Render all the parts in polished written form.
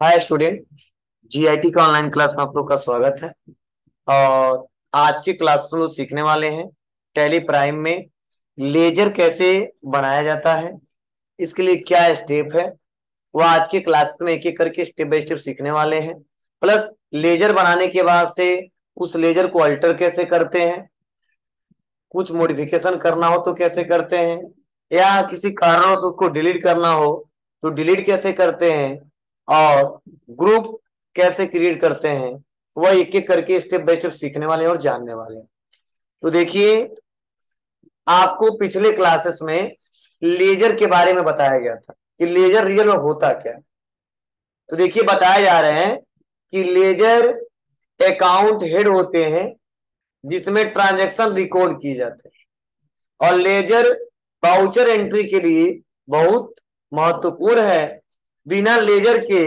Hi student. GIT का online class में आप लोग का स्वागत है। और आज की क्लास में लोग सीखने वाले हैं टैली प्राइम में लेजर कैसे बनाया जाता है, इसके लिए क्या स्टेप है वो आज की क्लास में एक एक करके स्टेप बाय स्टेप सीखने वाले हैं। प्लस लेजर बनाने के बाद से उस लेजर को अल्टर कैसे करते हैं, कुछ मॉडिफिकेशन करना हो तो कैसे करते हैं, या किसी कारण से उसको डिलीट करना हो तो डिलीट कैसे करते हैं, और ग्रुप कैसे क्रिएट करते हैं, वह एक एक करके स्टेप बाय स्टेप सीखने वाले हैं और जानने वाले हैं। तो देखिए, आपको पिछले क्लासेस में लेजर के बारे में बताया गया था कि लेजर रियल में होता क्या है। तो देखिए, बताया जा रहे हैं कि लेजर अकाउंट हेड होते हैं जिसमें ट्रांजैक्शन रिकॉर्ड की जाते हैं, और लेजर वाउचर एंट्री के लिए बहुत महत्वपूर्ण है। बिना लेजर के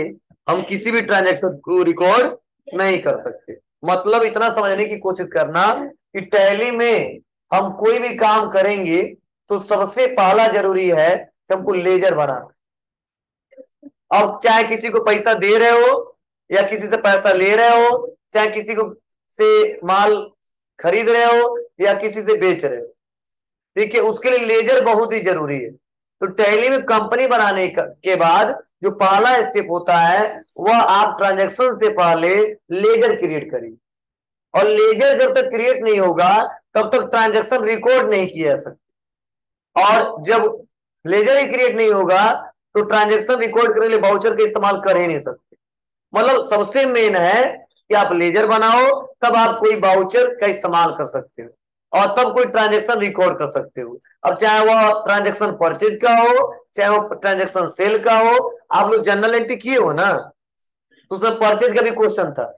हम किसी भी ट्रांजैक्शन को रिकॉर्ड नहीं कर सकते। मतलब इतना समझने की कोशिश करना कि टैली में हम कोई भी काम करेंगे तो सबसे पहला जरूरी है कि हमको लेजर बनाना। अब चाहे किसी को पैसा दे रहे हो या किसी से पैसा ले रहे हो, चाहे किसी को से माल खरीद रहे हो या किसी से बेच रहे हो, ठीक है, उसके लिए लेजर बहुत ही जरूरी है। तो टैली में कंपनी बनाने के बाद जो पहला स्टेप होता है वह आप ट्रांजैक्शन से पहले लेजर क्रिएट करिए। और लेजर जब तक क्रिएट नहीं होगा तब तक ट्रांजैक्शन रिकॉर्ड नहीं किया जा सकता। और जब लेजर ही क्रिएट नहीं होगा तो ट्रांजैक्शन रिकॉर्ड करने के लिए वाउचर का इस्तेमाल कर ही नहीं सकते। मतलब सबसे मेन है कि आप लेजर बनाओ, तब आप कोई वाउचर का इस्तेमाल कर सकते हो और तब कोई ट्रांजैक्शन रिकॉर्ड कर सकते हो। अब चाहे वह ट्रांजैक्शन परचेज का हो, चाहे वो ट्रांजैक्शन सेल का हो। आप लोग जनरल एंट्री किए हो ना, तो उसमें परचेज का भी क्वेश्चन था,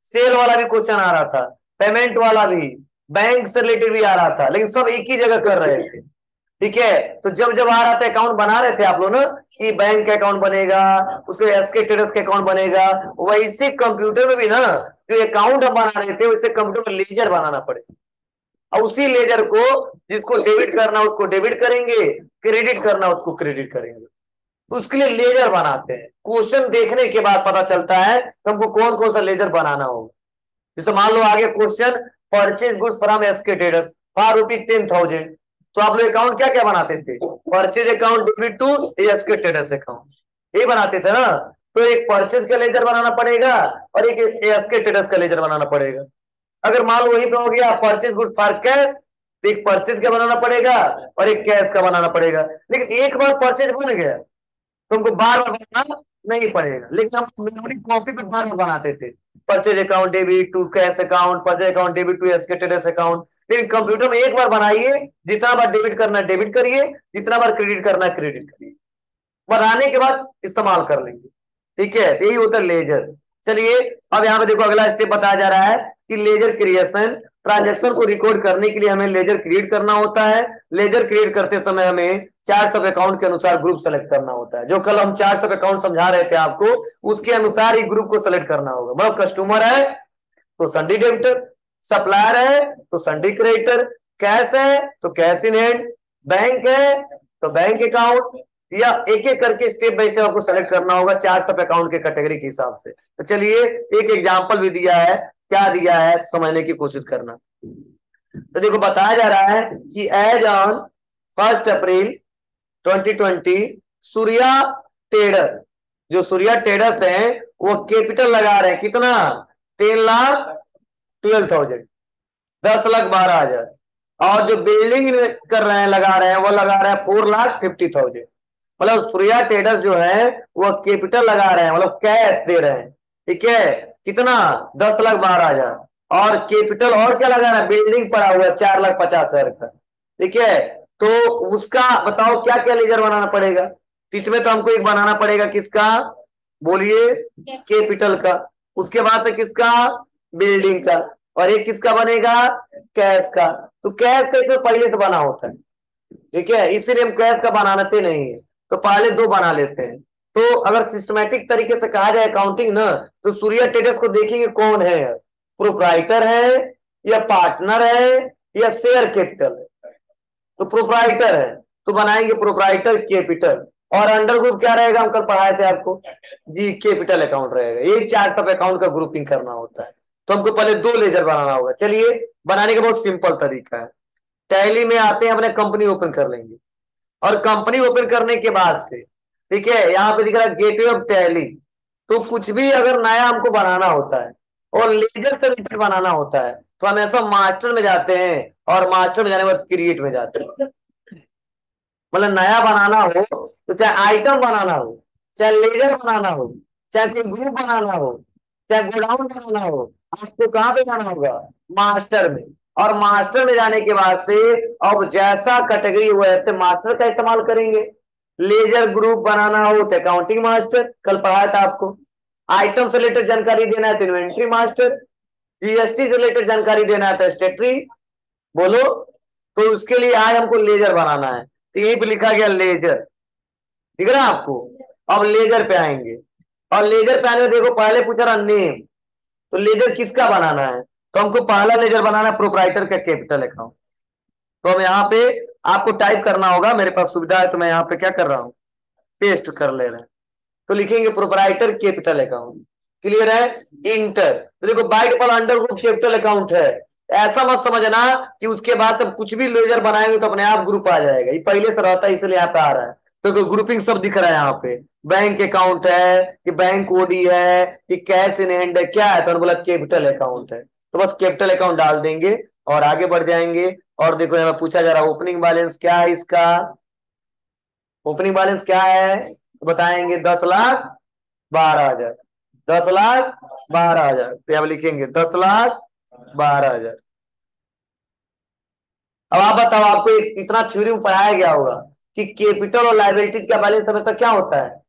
सेल वाला भी क्वेश्चन आ रहा था, पेमेंट वाला भी, बैंक से रिलेटेड भी आ रहा था, लेकिन सब एक ही जगह कर रहे थे। ठीक है, तो जब जब आ रहा था अकाउंट बना रहे थे आप लोग ना कि बैंक का अकाउंट बनेगा, उसके एसके ट्रेडर्स का अकाउंट बनेगा, वैसे कंप्यूटर में भी ना जो अकाउंट हम बना रहे थे वैसे कंप्यूटर में लेजर बनाना पड़ेगा। और उसी लेजर को जिसको डेबिट करना उसको डेबिट करेंगे, क्रेडिट करना उसको क्रेडिट करेंगे। तो उसके लिए लेजर बनाते हैं। क्वेश्चन देखने के बाद पता चलता है कि हमको कौन कौन सा लेजर बनाना होगा। जैसे मान लो आगे question, purchase good from SK traders for ₹10,000, तो आप लोग अकाउंट क्या क्या बनाते थे? Purchase account debit to SK traders account, ये बनाते थे ना। तो एक परचेज का लेजर बनाना पड़ेगा और एक एसके ट्रेडर्स का लेजर बनाना पड़ेगा। अगर मान लो वही पे हो गया परचेज गुड फॉर कैश, तो एक परचेज का बनाना पड़ेगा और एक कैश का बनाना पड़ेगा। लेकिन एक बार परचेज बन गया तुमको बार बार बनाना नहीं पड़ेगा, लेकिन हम मेमोरी कॉपी पे बार बार बनाते थे। Purchase account debit to cash account, purchase account debit to एस्केटेड अकाउंट। लेकिन कंप्यूटर में एक बार बनाइए, जितना बार डेबिट करना है डेबिट करिए, जितना बार क्रेडिट करना है क्रेडिट करिए, बनाने के बाद इस्तेमाल कर लेंगे। ठीक है, यही होता है लेजर। चलिए, अब यहाँ पे देखो अगला स्टेप बताया जा रहा है कि लेजर क्रिएशन। ट्रांजैक्शन को रिकॉर्ड करने के लिए हमें लेजर क्रिएट करना होता है। लेजर क्रिएट करते समय हमें चार्ट ऑफ अकाउंट के अनुसार ग्रुप सेलेक्ट करना होता है। जो कल हम चार्ट ऑफ अकाउंट समझा रहे थे आपको, उसके अनुसार ही ग्रुप को सेलेक्ट करना होगा। मतलब कस्टमर है तो संडे डेबिटर, सप्लायर है तो संडे क्रेडिटर, कैश है तो कैश इन हैंड, बैंक है तो बैंक अकाउंट, या एक एक करके स्टेप बाय स्टेप आपको सेलेक्ट करना होगा चार्ट ऑफ अकाउंट के कैटेगरी के हिसाब से। तो चलिए, एक एग्जांपल भी दिया है, क्या दिया है समझने की कोशिश करना। तो देखो, बताया जा रहा है कि as on 1 April 2020 Surya traders, जो सूर्या ट्रेडर्स हैं वो कैपिटल लगा रहे हैं कितना? 10,12,000, 10,12,000। और जो बिल्डिंग कर रहे हैं लगा रहे हैं वो लगा रहे हैं 4,50,000। मतलब सूर्या ट्रेडर्स जो है वो कैपिटल लगा रहे हैं, मतलब कैश दे रहे हैं। ठीक है, कितना? 10,12,000। और कैपिटल और क्या लगा रहा है? बिल्डिंग पड़ा हुआ है 4,50,000 का। ठीक है, तो उसका बताओ क्या क्या लेजर बनाना पड़ेगा। तो इसमें तो हमको एक बनाना पड़ेगा किसका, बोलिए? कैपिटल का। उसके बाद से किसका? बिल्डिंग का। और एक किसका बनेगा? कैश का। तो कैश का इसमें पहले से बना होता है, ठीक है, इसीलिए हम कैश का बनाते नहीं है, तो पहले दो बना लेते हैं। तो अगर सिस्टमेटिक तरीके से कहा जाए अकाउंटिंग ना, तो सूर्या ट्रेडर्स को देखेंगे कौन है, प्रोप्राइटर है या पार्टनर है या शेयर कैपिटल है। तो प्रोप्राइटर है तो बनाएंगे प्रोप्राइटर कैपिटल। और अंडर ग्रुप क्या रहेगा, हम कल पढ़ाए थे आपको जी, कैपिटल अकाउंट रहेगा। ये चार्ट ऑफ अकाउंट का ग्रुपिंग करना होता है। तो हमको पहले दो लेजर बनाना होगा। चलिए बनाने का बहुत सिंपल तरीका है। टैली में आते हैं, अपने कंपनी ओपन कर लेंगे और कंपनी ओपन करने के बाद से ठीक है, यहाँ पे दिख रहा है गेटवे ऑफ टैली। तो कुछ भी अगर नया हमको बनाना होता है और लेजर से रिलेटेड बनाना होता है तो हम ऐसा मास्टर में जाते हैं और मास्टर में जाने के बाद क्रिएट में जाते हैं। मतलब नया बनाना हो तो चाहे आइटम बनाना हो, चाहे लेजर बनाना हो, चाहे कोई ग्रुप बनाना हो, चाहे गोडाउन बनाना हो, आपको कहाँ पे जाना होगा, मास्टर में। और मास्टर में जाने के बाद से अब जैसा कैटेगरी हुआ ऐसे मास्टर का इस्तेमाल करेंगे। लेजर ग्रुप बनाना हो तो अकाउंटिंग मास्टर, कल पढ़ाया था आपको। आइटम से रिलेटेड जानकारी देना है तो इन्वेंट्री मास्टर। जीएसटी से रिलेटेड जानकारी देना है तो स्टेटरी। बोलो। तो उसके लिए आज हमको लेजर बनाना है, तो यहीं पे लिखा गया लेजर, दिख रहा है आपको। अब लेजर पे आएंगे और लेजर पे आने में देखो पहले पूछा रहा नेम, तो लेजर किसका बनाना है, तो हमको पहला लेजर बनाना है प्रोप्राइटर का कैपिटल अकाउंट। तो हम यहाँ पे आपको टाइप करना होगा, मेरे पास सुविधा है तो मैं यहाँ पे क्या कर रहा हूँ, पेस्ट कर ले रहे हैं। तो लिखेंगे प्रोप्राइटर कैपिटल अकाउंट। क्लियर है। इंटर। तो देखो by default under group capital account है। ऐसा मत समझना कि उसके बाद सब कुछ भी लेजर बनाएंगे तो अपने आप ग्रुप आ जाएगा, ये पहले से रहता है इसलिए यहाँ पे आ रहा है। तो ग्रुपिंग सब दिख रहा है यहाँ पे। बैंक अकाउंट है कि बैंक ओडी है कि कैश इन हैंड है, क्या है, तो बोला कैपिटल अकाउंट है। तो बस कैपिटल अकाउंट डाल देंगे और आगे बढ़ जाएंगे। और देखो यहाँ पूछा जा रहा है ओपनिंग बैलेंस क्या है इसका। ओपनिंग बैलेंस क्या है तो बताएंगे 10,12,000। 10,12,000, तो यहाँ लिखेंगे 10,12,000। अब आप बताओ, आपको इतना थ्योरी में पढ़ाया गया होगा कि कैपिटल और लायबिलिटीज का बैलेंस हमेशा क्या होता है।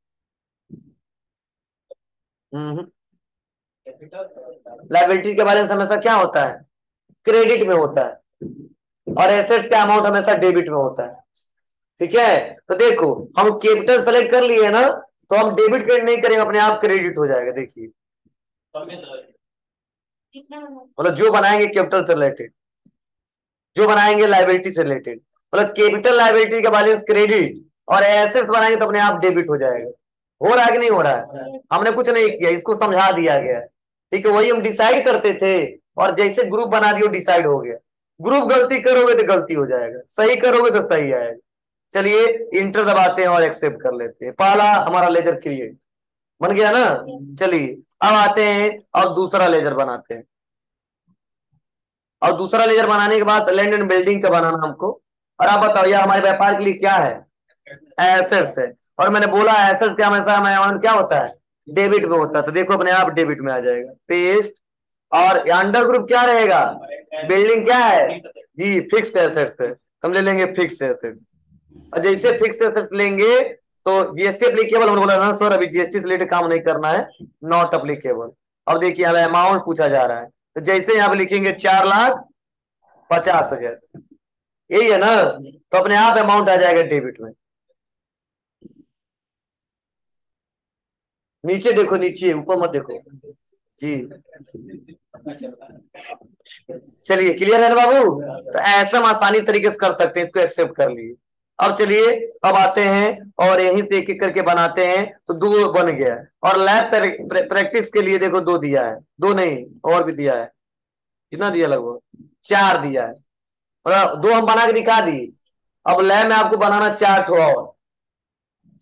लायबिलिटीज का बैलेंस हमेशा क्या होता है, क्रेडिट में होता है। और एसेट्स का अमाउंट हमेशा डेबिट में होता है। ठीक है। तो देखो हम कैपिटल सेलेक्ट कर लिए ना, तो हम डेबिट क्रेडिट नहीं करेंगे, अपने आप क्रेडिट हो जाएगा। देखिए मतलब जो बनाएंगे कैपिटल से रिलेटेड, जो बनाएंगे लाइबिलिटी से रिलेटेड, मतलब कैपिटल लाइबिलिटी का बैलेंस क्रेडिट और एसेट्स बनाएंगे तो अपने आप डेबिट हो जाएगा। हो रहा है कि नहीं हो रहा है, हमने कुछ नहीं किया, इसको समझा दिया गया। ठीक है, वही हम डिसाइड करते थे और जैसे ग्रुप बना दिया डिसाइड हो गया। ग्रुप गलती करोगे तो गलती हो जाएगा, सही करोगे तो सही आएगा। चलिए इंटर दबाते हैं और एक्सेप्ट कर लेते हैं। पहला हमारा लेजर क्रिएट बन गया ना। चलिए अब आते हैं और दूसरा लेजर बनाते हैं। और दूसरा लेजर बनाने के बाद लैंड एंड बिल्डिंग का बनाना हमको। और आप बताओ यह हमारे व्यापार के लिए क्या है, एसेट्स है। और मैंने बोला एसेट्स का हमेशा अमाउंट क्या होता है, डेबिट में होता है। तो देखो अपने आप डेबिट में आ जाएगा, पेस्ट। और अंडर ग्रुप क्या रहेगा, बिल्डिंग क्या है जी, फिक्स एसेट्स है। हम ले लेंगे फिक्स एसेट। और जैसे फिक्स एसेट लेंगे तो जीएसटी एप्लीकेबल, हमने बोला ना सर अभी जीएसटी से रिलेटेड काम नहीं करना है, नॉट एप्लीकेबल। अब देखिए यहाँ अमाउंट पूछा जा रहा है, तो जैसे यहाँ पे लिखेंगे 4,50,000, यही है ना, तो अपने आप अमाउंट आ जाएगा डेबिट में। नीचे देखो, नीचे ऊपर मत देखो जी। चलिए क्लियर है ना बाबू। तो ऐसा हम आसानी तरीके से कर सकते हैं, इसको एक्सेप्ट कर लिए। अब चलिए अब आते हैं और यहीं पे एक एक करके बनाते हैं। तो दो बन गया। और लैब प्रैक्टिस के लिए देखो दो दिया है, दो नहीं और भी दिया है। कितना दिया, लगभग 4 दिया है। और दो हम बना के दिखा दिए। अब लैब में आपको बनाना 4 ठो और,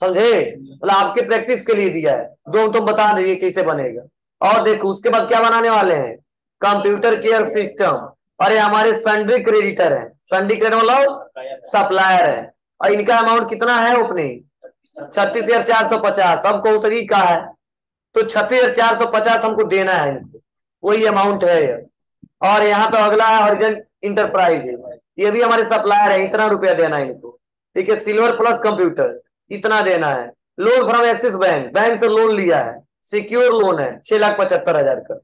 समझे, मतलब आपके प्रैक्टिस के लिए दिया है। दो तुम बता दीजिए कैसे बनेगा। और देखो उसके बाद क्या बनाने वाले हैं, कंप्यूटर केयर सिस्टम। और ये हमारे सन्ड्री क्रेडिटर है। सन्ड्री क्रेडिटर मतलब सप्लायर है। और इनका अमाउंट कितना है ओपनिंग, 36,450। सब कौशगी का है, तो 36,450 हमको देना है इनको, वही अमाउंट है ये। और यहाँ पे अगला है हॉरिजन इंटरप्राइज है, ये भी हमारे सप्लायर है, इतना रुपया देना है इनको। ठीक है, सिल्वर प्लस कंप्यूटर इतना देना है। Loan from axis bank, bank से लोन लिया है, सिक्योर लोन है 6,75,000 का।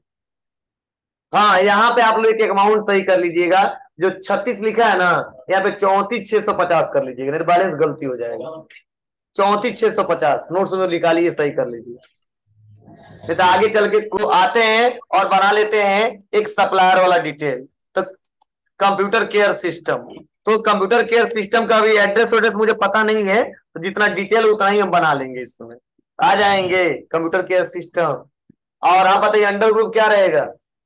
हाँ यहाँ पे आप लोग एक अमाउंट सही कर लीजिएगा, जो 36 लिखा है ना यहाँ पे 34,650 कर लीजिएगा, नहीं तो बैलेंस गलती हो जाएगा। 34,650 नोट्स में निकालिए, सही कर लीजिए। नहीं तो आगे चल के आते हैं और बना लेते हैं एक सप्लायर वाला डिटेल। तो कंप्यूटर केयर सिस्टम, तो कंप्यूटर केयर सिस्टम का भी एड्रेस मुझे पता नहीं है, तो जितना डिटेल उतना ही हम बना लेंगे इसमें। आ जाएंगे कंप्यूटर केयर सिस्टम। और हाँ बताइए अंडर ग्रुप क्या रहेगा?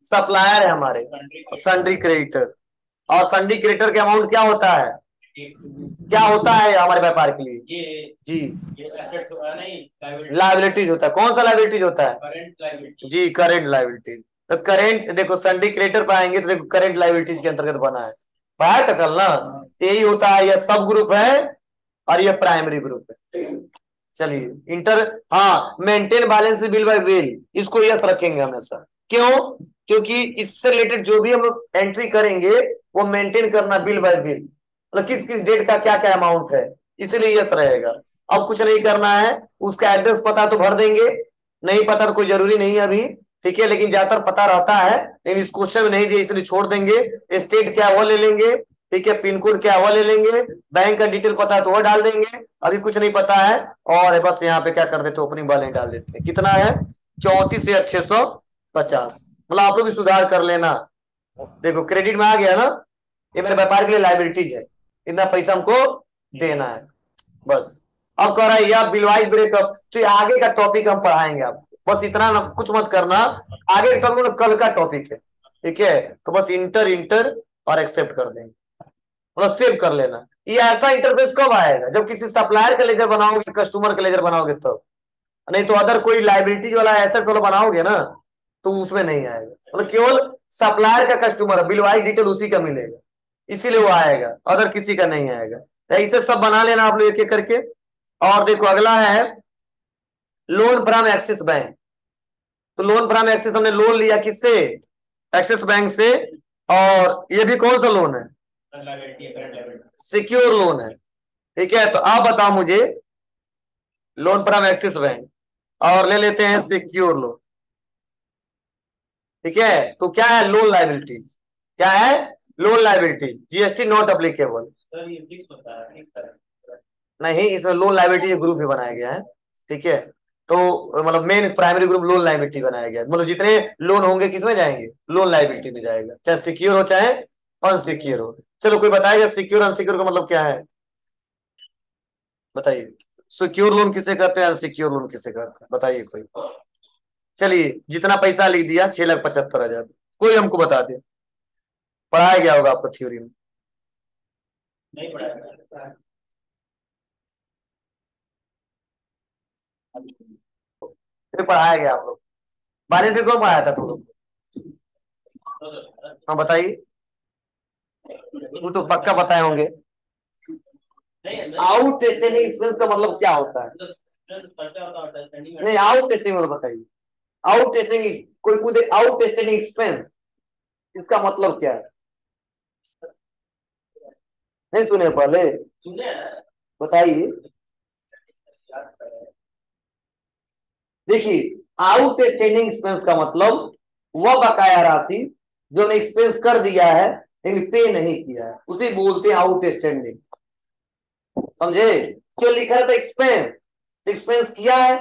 सप्लायर है हमारे, सन्ड्री क्रेडिटर। और सन्ड्री क्रेडिटर के अमाउंट क्या होता है? क्या होता है हमारे व्यापार के लिए? जी लाइबिलिटीज होता है। कौन सा लाइबिलिटीज होता है? जी करेंट लाइबिलिटीज। तो करेंट देखो सन्ड्री क्रेडिटर पाएंगे तो देखो करेंट लाइबिलिटीज के अंतर्गत बना है। पढ़ाया था कल ना? यही होता है, यह सब ग्रुप है और यह प्राइमरी ग्रुप है। चलिए इंटर, हाँ maintain balance bill bye bill, इसको यस रखेंगे हमेशा। क्यों? क्योंकि इससे रिलेटेड जो भी हम लोग एंट्री करेंगे वो मेंटेन करना बिल बाय बिल, मतलब किस किस डेट का क्या क्या अमाउंट है, इसलिए यस रहेगा। अब कुछ नहीं करना है, उसका एड्रेस पता तो भर देंगे, नहीं पता तो कोई जरूरी नहीं है अभी, ठीक है, लेकिन ज्यादातर पता रहता है, लेकिन इस क्वेश्चन में नहीं दिया इसलिए छोड़ देंगे। स्टेट क्या वो ले लेंगे, ठीक है, पिन कोड क्या वो ले लेंगे, बैंक का डिटेल पता है तो वो डाल देंगे, अभी कुछ नहीं पता है। और बस यहाँ पे क्या कर देते ओपनिंग बैलेंस डाल देते हैं। कितना है? 34,650। मतलब आप लोग भी सुधार कर लेना। देखो क्रेडिट में आ गया ना, ये मेरे व्यापार के लिए लाइबिलिटीज है, इतना पैसा हमको देना है बस। अब कह रहा है या बिलवाइज ब्रेकअप, तो ये आगे का टॉपिक हम पढ़ाएंगे आपको, बस इतना ना, कुछ मत करना। आगे का टॉपिक कल का टॉपिक है, ठीक है, तो बस इंटर इंटर और एक्सेप्ट कर देंगे, मतलब सेव कर लेना। ये ऐसा इंटरफेस कब आएगा? जब किसी सप्लायर का लेजर बनाओगे, कस्टमर का लेजर बनाओगे तब, नहीं तो अदर कोई लाइबिलिटी वाला एसेट वाला बनाओगे ना तो उसमें नहीं आएगा। मतलब केवल सप्लायर का कस्टमर बिल वाइज डिटेल उसी का मिलेगा, इसीलिए वो आएगा, अदर किसी का नहीं आएगा। तो ऐसे सब बना लेना आप लोग एक एक करके। और देखो अगला है लोन फ्रॉम एक्सिस बैंक। तो लोन फ्रॉम एक्सिस, हमने लोन लिया किससे? एक्सिस बैंक से। और ये भी कौन सा लोन है? सिक्योर लोन है, ठीक है। तो आप बताओ मुझे, लोन फ्रॉम एक्सिस बैंक और ले लेते हैं सिक्योर लोन, ठीक है। तो क्या है? Loan liabilities. क्या है? Loan liability, GST not applicable. नहीं, इसमें लोन लाइबिलिटी ग्रुप भी बनाया गया है, ठीक है। तो मतलब main primary group loan liability बनाया गया है, मतलब जितने लोन होंगे किसमें जाएंगे? लोन लाइबिलिटी में जाएगा, चाहे सिक्योर हो चाहे अनसिक्योर हो। चलो कोई बताएगा सिक्योर अनसिक्योर का मतलब क्या है? बताइए। सिक्योर लोन किसे कहते हैं, अनसिक्योर लोन किसे कहते हैं, बताइए कोई। चलिए जितना पैसा लिख दिया 6,75,000, कोई हमको बता दे। पढ़ाया गया होगा आपको थ्योरी में? नहीं पढ़ाया। फिर पढ़ाया गया आप लोग? बारिश से कौन पढ़ाया था तुम लोग? हाँ बताइए, वो तो पक्का बताए होंगे। आउट टेस्टिंग एक्सपेंस का मतलब क्या होता है? नहीं आउट टेस्टिंग मतलब बताइए। आउट टेस्टिंग, कोई पूछे आउट टेस्टिंग एक्सपेंस, इसका मतलब क्या है? नहीं सुने पहले? बताइए। देखिए आउट स्टैंडिंग एक्सपेंस का मतलब वह बकाया राशि जो ने एक्सपेंस कर दिया है लेकिन पे नहीं किया है, उसे बोलते हैं आउट स्टैंडिंग। समझे? क्यों लिखा था एक्सपेंस? एक्सपेंस किया है,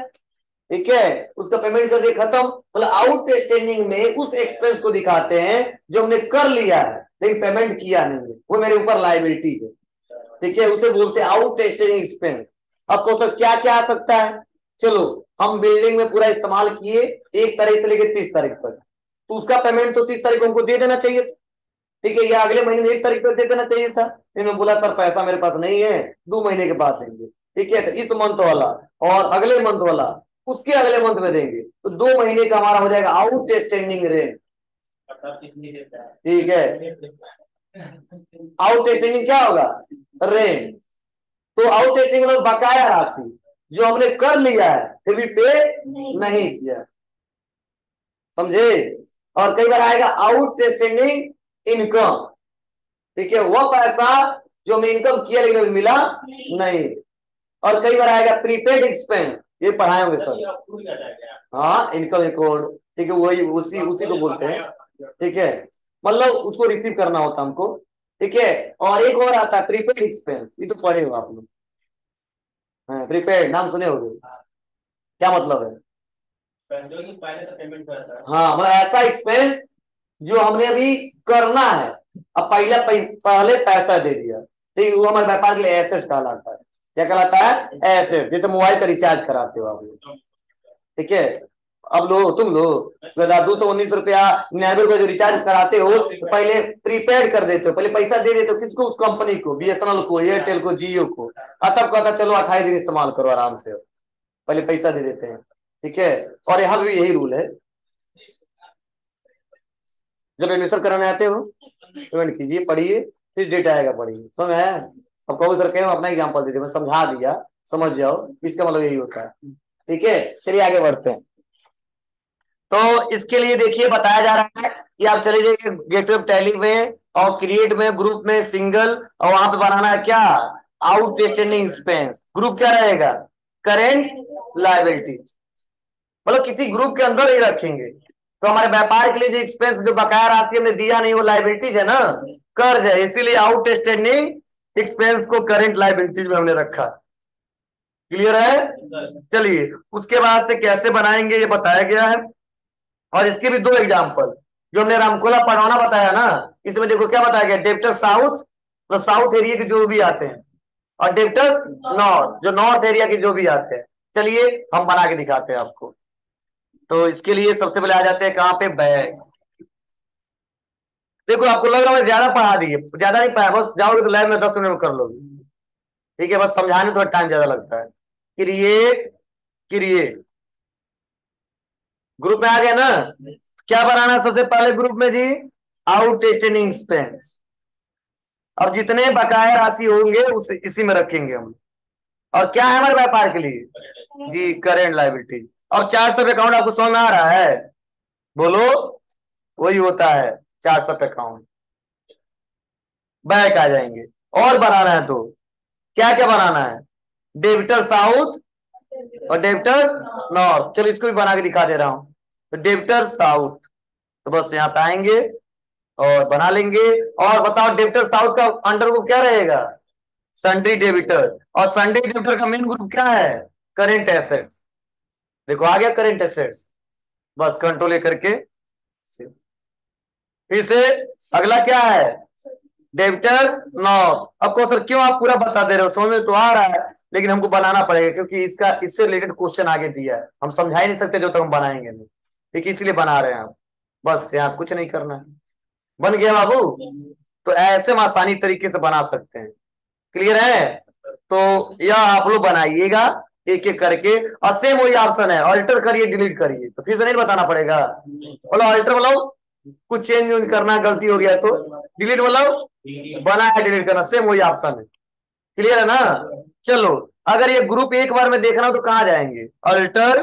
ठीक है, उसका पेमेंट कर दिया, खत्म। मतलब आउट स्टैंडिंग में उस एक्सपेंस को दिखाते हैं जो हमने कर लिया है लेकिन पेमेंट किया नहीं है, वो मेरे ऊपर लाइबिलिटी है, ठीक है, उसे बोलते हैं आउट स्टैंडिंग एक्सपेंस। अब तो सर क्या क्या आ सकता है? चलो हम बिल्डिंग में पूरा इस्तेमाल किए 1 तारीख से लेकर 30 तारीख तक, तो उसका पेमेंट तो 30 तारीख को हमको दे देना चाहिए, ठीक है, या अगले महीने 1 तारीख तक दे देना चाहिए था। इन्होंने बोला सर पैसा मेरे पास नहीं है, 2 महीने के बाद देंगे, ठीक है, तो इस मंथ वाला और अगले मंथ वाला उसके अगले मंथ में देंगे, तो 2 महीने का हमारा हो जाएगा आउट स्टैंडिंग रेंट, ठीक है। आउट स्टैंडिंग क्या होगा? रेंट। तो आउट स्टैंडिंग मतलब बकाया राशि जो हमने कर लिया है फिर भी पे नहीं किया, समझे? और कई बार आएगा आउट स्टैंडिंग इनकम, ठीक है, वह पैसा जो हमने इनकम किया लेकिन अभी मिला नहीं। और कई बार आएगा प्रीपेड एक्सपेंस, ये पढ़ाए होंगे सर, हाँ इनकम रिकॉर्ड, ठीक है, वही उसी उसी को बोलते हैं, ठीक है, मतलब उसको रिसीव करना होता हमको, ठीक है। और एक और आता है प्रीपेड एक्सपेंस, ये तो पढ़े हो आप लोग, हाँ प्रीपेड नाम सुने होंगे, क्या मतलब है? पहले से पेमेंट करता है, हाँ मतलब ऐसा एक्सपेंस जो हमने अभी करना है, अब पहले पैसा दे दिया, ठीक है, वो हमारे व्यापार के लिए एसेट कहलाता है, क्या कहलाता है? एसेट। जैसे मोबाइल का रिचार्ज कराते हो आप लोग, ठीक है, अब लो तुम लो 219 रुपया 99 रुपया जो रिचार्ज कराते हो तो पहले प्रीपेड कर देते हो, पहले पैसा दे देते हो किसको? उस कंपनी को, बीएसएनएल को, एयरटेल को, जियो को। तब कहता चलो 28 दिन इस्तेमाल करो आराम से, पहले पैसा दे देते हैं, ठीक है। और यहाँ भी यही रूल है, जब एडमिशन कराने आते हो पेमेंट कीजिए, पढ़िए, फिर डेट आएगा पढ़िए, समझ में आया? अब कहो सर कहो अपना एग्जाम्पल दे दिया, मैं समझा दिया, समझ जाओ, इसका मतलब यही होता है, ठीक है। चलिए आगे बढ़ते हैं। तो इसके लिए देखिए बताया जा रहा है कि आप चले जाइए गेटवे टैली में और क्रिएट में, ग्रुप में सिंगल, और वहां पे बनाना है क्या? Outstanding expense. ग्रुप क्या रहेगा? करेंट लायबिलिटी, मतलब किसी ग्रुप के अंदर ही रखेंगे। तो हमारे व्यापार के लिए जो एक्सपेंस, जो बकाया राशि हमने दिया नहीं, वो लायबिलिटीज है ना, कर्ज है, इसीलिए आउटस्टैंडिंग एक्सपेंस को करंट लायबिलिटीज में हमने रखा। क्लियर है? चलिए उसके बाद से कैसे बनाएंगे ये बताया गया है, और इसके भी दो एग्जाम्पल जो हमने रामकोला पढ़ाना बताया ना, इसमें देखो क्या बताया गया, डेप्टर साउथ, तो साउथ एरिया के जो भी आते हैं, और डेप्टर नॉर्थ, जो नॉर्थ एरिया के जो भी आते हैं। चलिए हम बना के दिखाते हैं आपको। तो इसके लिए सबसे पहले आ जाते हैं कहाँ पे? बैग। देखो आपको लग रहा है ज्यादा पढ़ा दिए, ज्यादा नहीं पढ़ाया, बस जाओगे तो लैब में 10 मिनट में कर लोगे, ठीक है, बस समझाने में थोड़ा टाइम ज्यादा लगता है। क्रिएट, क्रिएट, ग्रुप में आ गया ना? क्या बनाना है सबसे पहले ग्रुप में जी? Outstanding expense. अब जितने बकाया राशि होंगे उस इसी में रखेंगे हम। और क्या है हमारे व्यापार के लिए? जी करेंट लायबिलिटी। और 400 अकाउंट आपको समझ में आ रहा है? बोलो, वही होता है 400 अकाउंट। बैक आ जाएंगे। और बनाना है तो क्या क्या बनाना है? डेबिटर साउथ और डेबिटर नॉर्थ। चलो इसको भी बना के दिखा दे रहा हूं। तो डेबिटर साउथ, तो बस यहाँ पे आएंगे और बना लेंगे। और बताओ डेबिटर साउथ का अंडर ग्रुप क्या रहेगा? Sundry debtor. और सन्ड्री डेबिटर का मेन ग्रुप क्या है? Current assets. देखो आ गया करेंट एसेट्स, बस कंट्रोल करके। फिर से अगला क्या है? Debtor north. अब को सर क्यों आप पूरा बता दे रहे हो, समझ में तो आ रहा है, लेकिन हमको बनाना पड़ेगा क्योंकि इसका इससे रिलेटेड क्वेश्चन आगे दिया है, हम समझा ही नहीं सकते जब तक हम बनाएंगे नहीं, ठीक है, इसलिए बना रहे हैं हम। बस यहाँ कुछ नहीं करना है। बन गया बाबू? तो ऐसे हम आसानी तरीके से बना सकते हैं। क्लियर है? तो यह आप लोग बनाइएगा एक एक करके, और सेम वही ऑप्शन है, अल्टर करिए डिलीट करिए, तो फिर से नहीं बताना पड़ेगा। बोलो अल्टर मतलब कुछ चेंज करना, गलती हो गया तो, डिलीट मतलब बना है डिलीट करना, सेम वही ऑप्शन है। क्लियर है ना? चलो अगर ये ग्रुप एक बार में देखना हो तो कहाँ जाएंगे? अल्टर,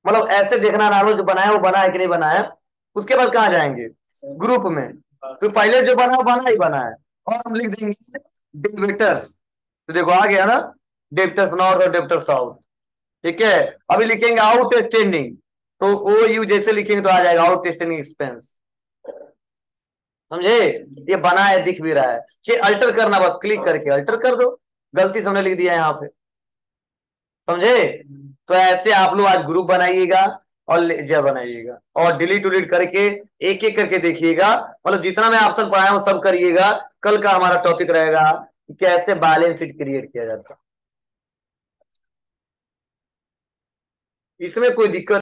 मतलब ऐसे देखना ना लो जो बनाया वो बना है कि नहीं बना है, उसके बाद कहाँ जाएंगे? ग्रुप में। तो पहले जो बना वो बना ही बना है, और हम लिख देंगे डेबिटर्स। तो देखो आ गया ना, डेबिटर्स नॉर्थ और डेबिटर्स साउथ, ठीक है। अभी लिखेंगे आउट स्टैंडिंग, तो ओ यू जैसे लिखेंगे तो आ जाएगा आउट स्टैंडिंग एक्सपेंस। समझे? ये बना है, दिख भी रहा है, अल्टर करना, बस क्लिक करके अल्टर कर दो, गलती से हमने लिख दिया यहाँ पे। समझे? तो ऐसे आप लोग आज ग्रुप बनाइएगा और लेजर बनाइएगा, और डिलीट उलीट करके एक एक करके देखिएगा, मतलब जितना मैं ऑप्शन पढ़ाया हूं सब करिएगा। कल का हमारा टॉपिक रहेगा कि कैसे बैलेंस शीट क्रिएट किया जाता है। इसमें कोई दिक्कत